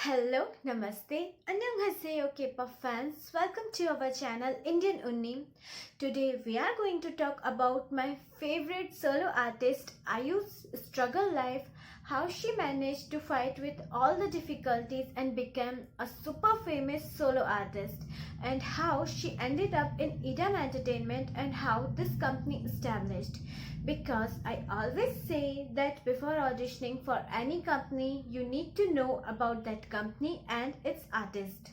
Hello, Namaste, Annyeonghaseyo K-pop fans. Welcome to our channel Indian Unni. Today we are going to talk about my favorite solo artist IU's struggle life, how she managed to fight with all the difficulties and became a super famous solo artist, and how she ended up in Idam Entertainment and how this company established. Because I always say that before auditioning for any company, you need to know about that company and its artist.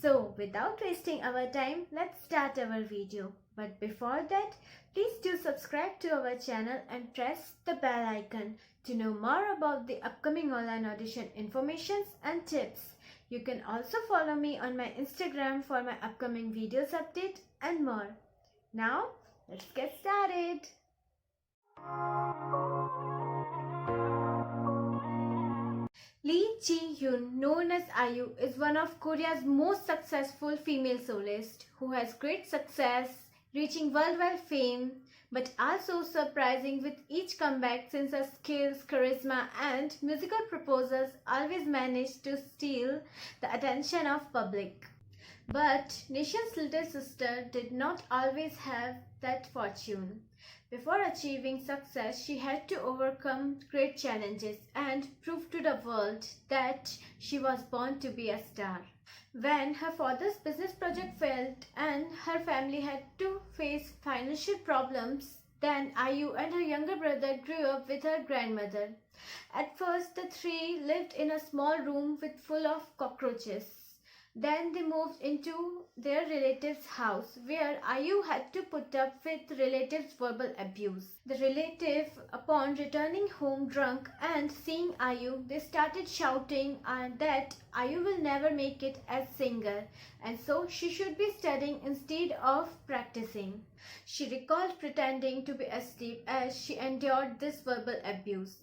So without wasting our time, let's start our video. But before that, please do subscribe to our channel and press the bell icon to know more about the upcoming online audition informations and tips. You can also follow me on my Instagram for my upcoming videos update and more. Now, let's get started. Lee Ji-hyun, known as IU, is one of Korea's most successful female soloists who has great success, reaching worldwide fame, but also surprising with each comeback since her skills, charisma, and musical proposals always manage to steal the attention of public. But Nation's little sister did not always have that fortune. Before achieving success, she had to overcome great challenges and prove to the world that she was born to be a star. When her father's business project failed and her family had to face financial problems, then IU and her younger brother grew up with her grandmother. At first, the three lived in a small room with full of cockroaches. Then they moved into their relative's house where IU had to put up with relative's verbal abuse. The relative, upon returning home drunk and seeing IU, they started shouting that IU will never make it as singer and so she should be studying instead of practicing. She recalled pretending to be asleep as she endured this verbal abuse.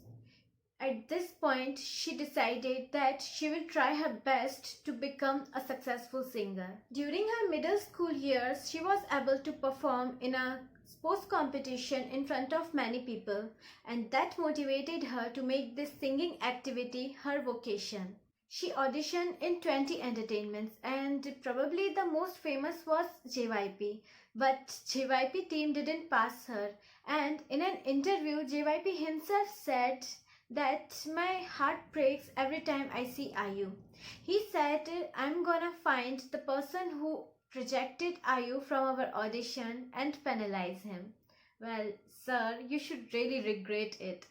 At this point, she decided that she will try her best to become a successful singer. During her middle school years, she was able to perform in a sports competition in front of many people, and that motivated her to make this singing activity her vocation. She auditioned in 20 entertainments and probably the most famous was JYP. But JYP team didn't pass her, and in an interview JYP himself said that my heart breaks every time I see IU. He said, I'm gonna find the person who rejected IU from our audition and penalize him. Well, sir, you should really regret it.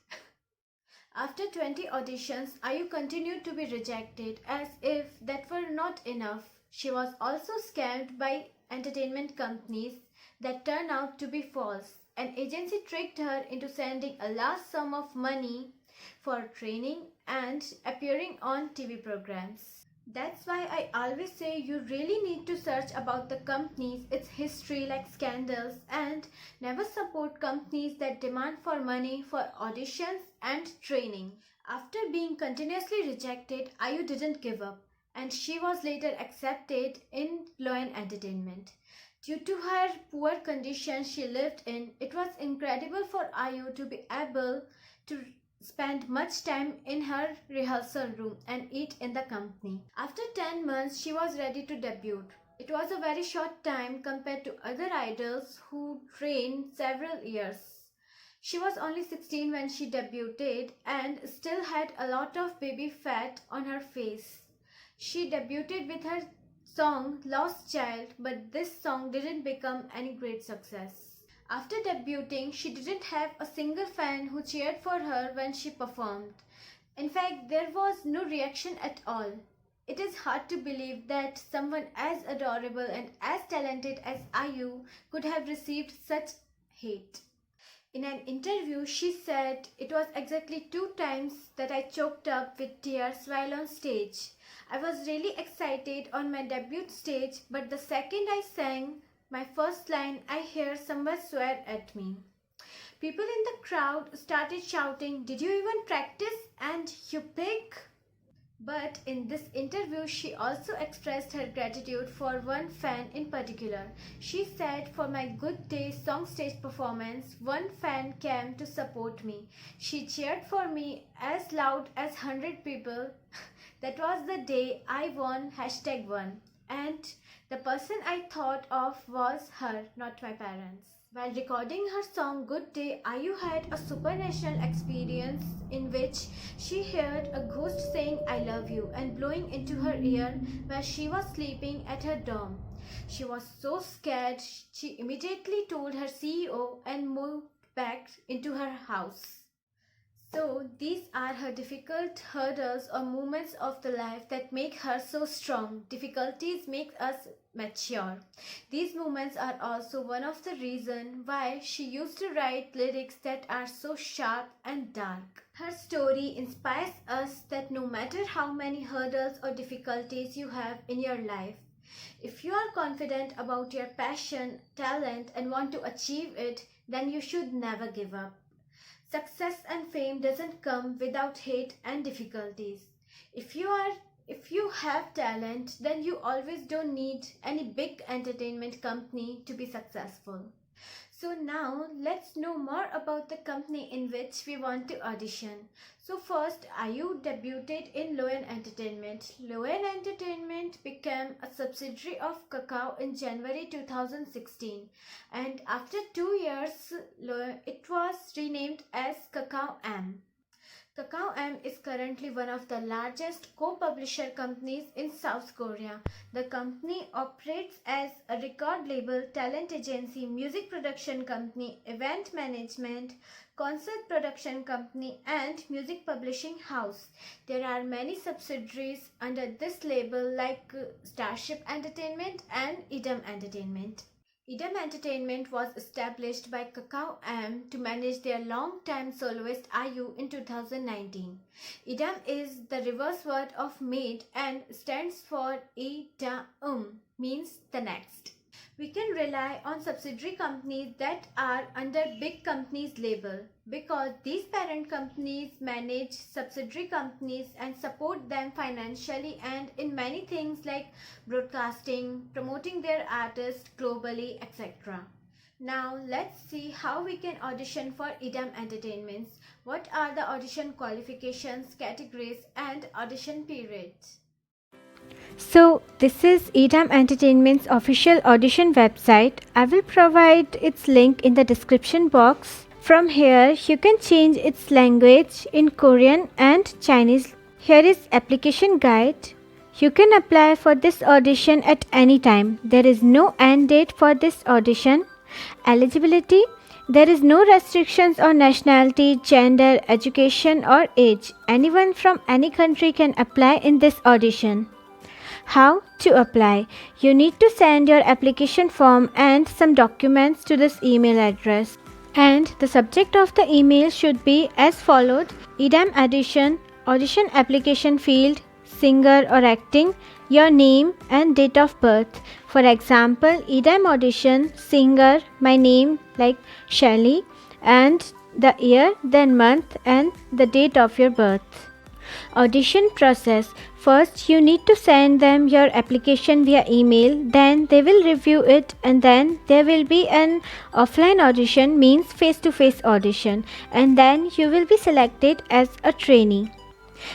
After 20 auditions, IU continued to be rejected as if that were not enough. She was also scammed by entertainment companies that turned out to be false. An agency tricked her into sending a large sum of money for training and appearing on TV programs. That's why I always say you really need to search about the companies, its history like scandals, and never support companies that demand for money for auditions and training. After being continuously rejected, IU didn't give up and she was later accepted in Loan Entertainment. Due to her poor condition she lived in, it was incredible for IU to be able to spend much time in her rehearsal room and eat in the company. After 10 months, she was ready to debut. It was a very short time compared to other idols who trained several years. She was only 16 when she debuted and still had a lot of baby fat on her face. She debuted with her song Lost Child, but this song didn't become any great success. After debuting, she didn't have a single fan who cheered for her when she performed. In fact, there was no reaction at all. It is hard to believe that someone as adorable and as talented as IU could have received such hate. In an interview, she said, "It was exactly 2 times that I choked up with tears while on stage. I was really excited on my debut stage, but the second I sang my first line, I hear someone swear at me. People in the crowd started shouting, 'Did you even practice? And you pick?' But in this interview, she also expressed her gratitude for one fan in particular. She said, 'For my Good Day song stage performance, one fan came to support me. She cheered for me as loud as 100 people. That was the day I won #1. And the person I thought of was her, not my parents. While recording her song Good Day, Ayu had a supernatural experience in which she heard a ghost saying I love you and blowing into her ear where she was sleeping at her dorm. She was so scared, she immediately told her CEO and moved back into her house. So, these are her difficult hurdles or moments of the life that make her so strong. Difficulties make us mature. These moments are also one of the reasons why she used to write lyrics that are so sharp and dark. Her story inspires us that no matter how many hurdles or difficulties you have in your life, if you are confident about your passion, talent, and want to achieve it, then you should never give up. Success and fame doesn't come without hate and difficulties. If you have talent, then you always don't need any big entertainment company to be successful. So now let's know more about the company in which we want to audition. So first, Ayu debuted in Loan Entertainment. Loan Entertainment became a subsidiary of Kakao in January 2016, and after 2 years, it was renamed as Kakao M. Kakao M is currently one of the largest co-publisher companies in South Korea. The company operates as a record label, talent agency, music production company, event management, concert production company, and music publishing house. There are many subsidiaries under this label like Starship Entertainment and Idem Entertainment. Idem Entertainment was established by Kakao M to manage their long-time soloist Ayu in 2019. Idem is the reverse word of made and stands for Ida means the next. We can rely on subsidiary companies that are under big companies label because these parent companies manage subsidiary companies and support them financially and in many things like broadcasting, promoting their artists globally, etc. Now let's see how we can audition for Idem Entertainments. What are the audition qualifications, categories and audition periods? So this is Idem Entertainment's official audition website. I will provide its link in the description box. From here you can change its language in Korean and Chinese. Here is application guide. You can apply for this audition at any time. There is no end date for this audition. Eligibility. There is no restrictions on nationality, gender, education or age. Anyone from any country can apply in this audition. How to apply? You need to send your application form and some documents to this email address. And the subject of the email should be as followed: Idem audition application field, singer or acting, your name and date of birth. For example, Idem audition, singer, my name like Shelly, and the year, then month and the date of your birth. Audition process. First, you need to send them your application via email, then they will review it and then there will be an offline audition, means face-to-face audition, and then you will be selected as a trainee.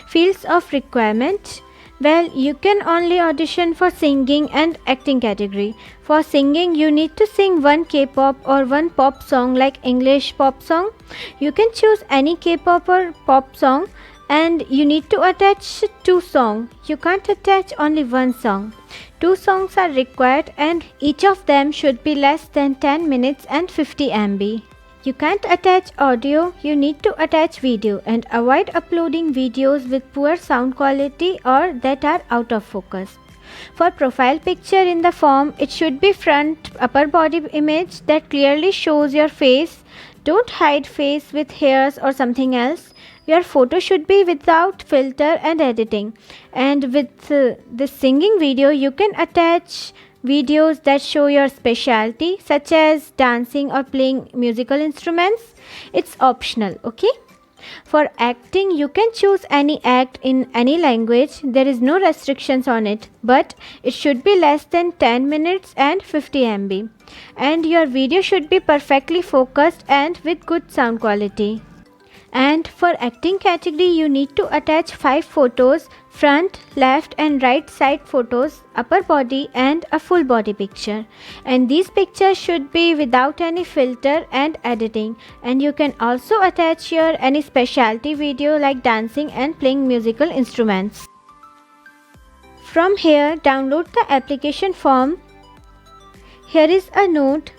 Fields of requirement. Well, you can only audition for singing and acting category. For singing, you need to sing one K-pop or one pop song like English pop song. You can choose any K-pop or pop song. And you need to attach 2 songs. You can't attach only one song. 2 songs are required and each of them should be less than 10 minutes and 50 MB. You can't attach audio, you need to attach video and avoid uploading videos with poor sound quality or that are out of focus. For profile picture in the form, it should be front upper body image that clearly shows your face. Don't hide face with hairs or something else. Your photo should be without filter and editing. And with this singing video, you can attach videos that show your specialty, such as dancing or playing musical instruments. It's optional, okay? For acting, you can choose any act in any language. There is no restrictions on it, but it should be less than 10 minutes and 50 MB. And your video should be perfectly focused and with good sound quality. And for acting category, you need to attach 5 photos: front, left and right side photos, upper body and a full body picture. And these pictures should be without any filter and editing. And you can also attach your any specialty video like dancing and playing musical instruments. From here, download the application form. Here is a note.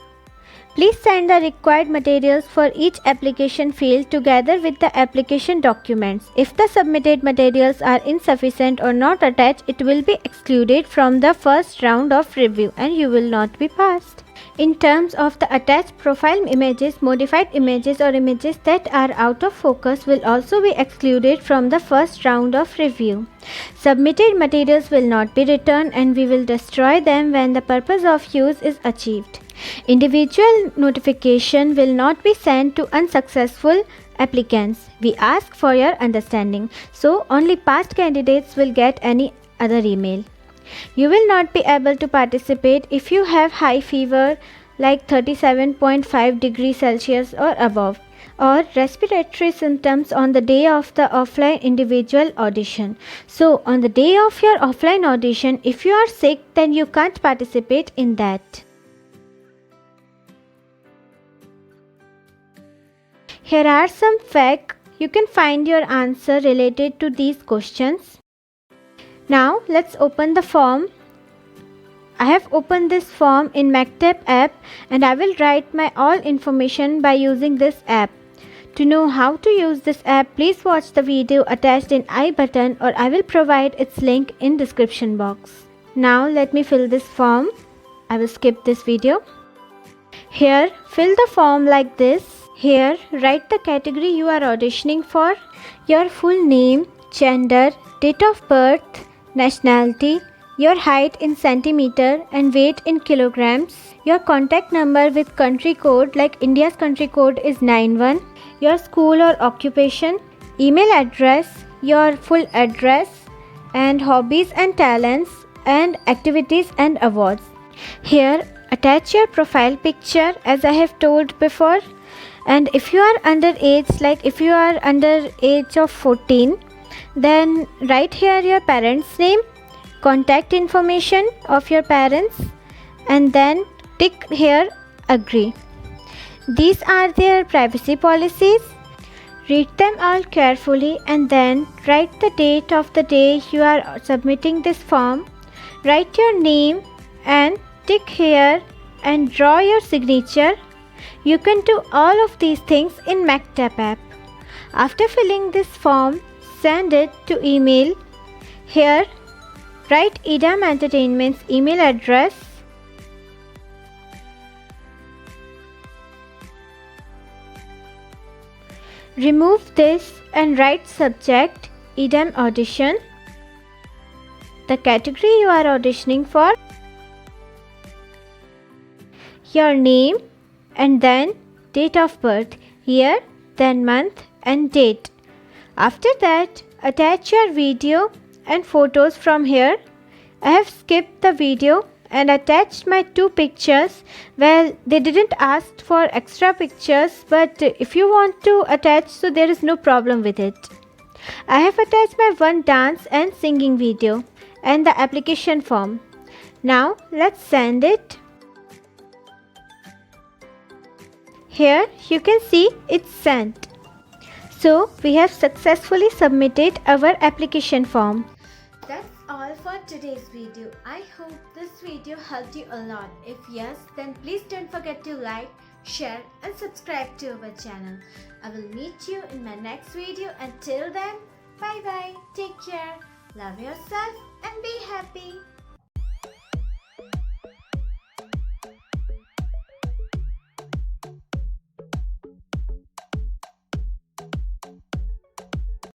Please send the required materials for each application field together with the application documents. If the submitted materials are insufficient or not attached, it will be excluded from the first round of review and you will not be passed. In terms of the attached profile images, modified images or images that are out of focus will also be excluded from the first round of review. Submitted materials will not be returned and we will destroy them when the purpose of use is achieved. Individual notification will not be sent to unsuccessful applicants. We ask for your understanding. So only past candidates will get any other email. You will not be able to participate if you have high fever like 37.5 degrees Celsius or above, or respiratory symptoms on the day of the offline individual audition. So on the day of your offline audition, if you are sick, then you can't participate in that. Here are some facts. You can find your answer related to these questions. Now let's open the form. I have opened this form in Maktab app and I will write my all information by using this app. To know how to use this app, please watch the video attached in I button or I will provide its link in description box. Now let me fill this form. I will skip this video. Here, fill the form like this. Here, write the category you are auditioning for, your full name, gender, date of birth, nationality, your height in centimeter and weight in kilograms, your contact number with country code like India's country code is 91, your school or occupation, email address, your full address, and hobbies and talents and activities and awards. Here, attach your profile picture as I have told before. And if you are under age, like if you are under age of 14, then write here your parents' name, contact information of your parents, and then tick here agree. These are their privacy policies. Read them all carefully and then write the date of the day you are submitting this form. Write your name and tick here and draw your signature. You can do all of these things in Maktab app. After filling this form, send it to email. Here, write Idam Entertainment's email address. Remove this and write subject Idam audition, the category you are auditioning for, your name, and then date of birth, year, then month and date. After that, attach your video and photos from here. I have skipped the video and attached my 2 pictures. Well, they didn't ask for extra pictures, but if you want to attach, so there is no problem with it. I have attached my 1 dance and singing video and the application form. Now let's send it. Here you can see it's sent. So we have successfully submitted our application form. That's all for today's video. I hope this video helped you a lot. If yes, then please don't forget to like, share and subscribe to our channel. I will meet you in my next video. Until then, bye bye. Take care. Love yourself and be happy.